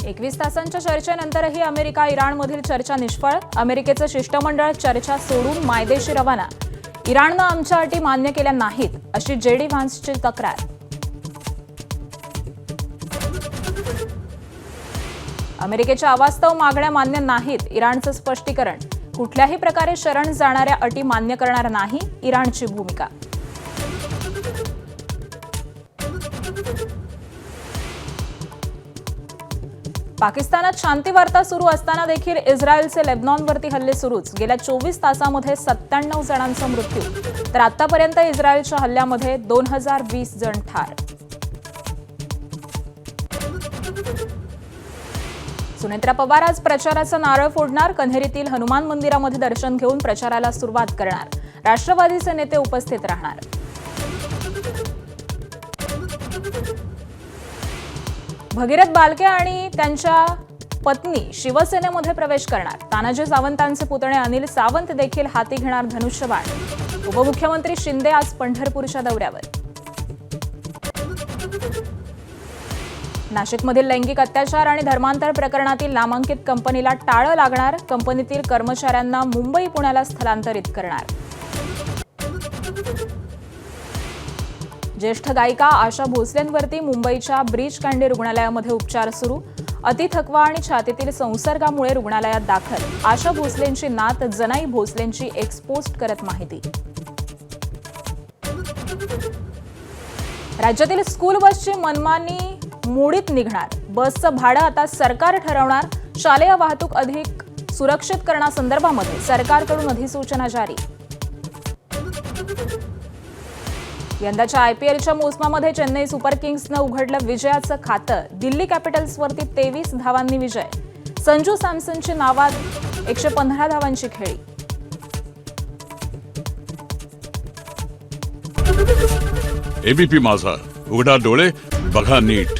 21 तासांच्या चर्चेनंतरही अमेरिका इराणमधील चर्चा निष्फळ. अमेरिकेचं शिष्टमंडळ चर्चा सोडून मायदेशी रवाना. इराणनं आमच्या अटी मान्य केल्या नाहीत अशी जेडी व्हान्सची तक्रार. अमेरिकेच्या अवास्तव मागण्या मान्य नाहीत. इराणचं स्पष्टीकरण. कुठल्याही प्रकारे शरण जाणाऱ्या अटी मान्य करणार नाही. इराणची भूमिका. पाकिस्तानात शांती वार्ता सुरू असताना देखील इस्रायलचे लेबनॉनवरती हल्ले सुरूच. गेल्या 24 तासांमध्ये 97 जणांचा मृत्यू, तर आतापर्यंत इस्रायलच्या हल्ल्यामध्ये 2020 जण ठार. सुनेत्रा पवार आज प्रचाराचं नारळ फोडणार. कन्हेरीतील हनुमान मंदिरामध्ये दर्शन घेऊन प्रचाराला सुरुवात करणार. राष्ट्रवादीचे नेते उपस्थित राहणार. भगीरथ बालके आणि त्यांच्या पत्नी शिवसेनेमध्ये प्रवेश करणार. तानाजी सावंतांचे पुतणे अनिल सावंत देखील हाती घेणार धनुष्यबाण. उपमुख्यमंत्री शिंदे आज पंढरपूरच्या दौऱ्यावर. नाशिकमधील लैंगिक अत्याचार आणि धर्मांतर प्रकरणातील नामांकित कंपनीला टाळं लागणार. कंपनीतील कर्मचाऱ्यांना मुंबई पुण्याला स्थलांतरित करणार. ज्येष्ठ गायिका आशा भोसलेंवरती मुंबईच्या ब्रीच कँडी रुग्णालयामध्ये उपचार सुरू. अतिथकवा आणि छातीतील संसर्गामुळे रुग्णालयात दाखल. आशा भोसलेंची नात जनाई भोसलेंची एक्सपोस्ट करत माहिती. राज्यातील स्कूल बसची मनमानी मोडीत निघणार. बसचं भाडं आता सरकार ठरवणार. शालेय वाहतूक अधिक सुरक्षित करण्यासंदर्भामध्ये सरकारकडून अधिसूचना जारी. यंदाच्या आयपीएलच्या मोसमामध्ये चेन्नई सुपर किंग्सनं उघडलं विजयाचं खातं. दिल्ली कॅपिटल्सवरती 23 धावांनी विजय. संजू सॅमसनची नावात 115 धावांची खेळी. एबीपी माझा, उघडा डोळे बघा नीट.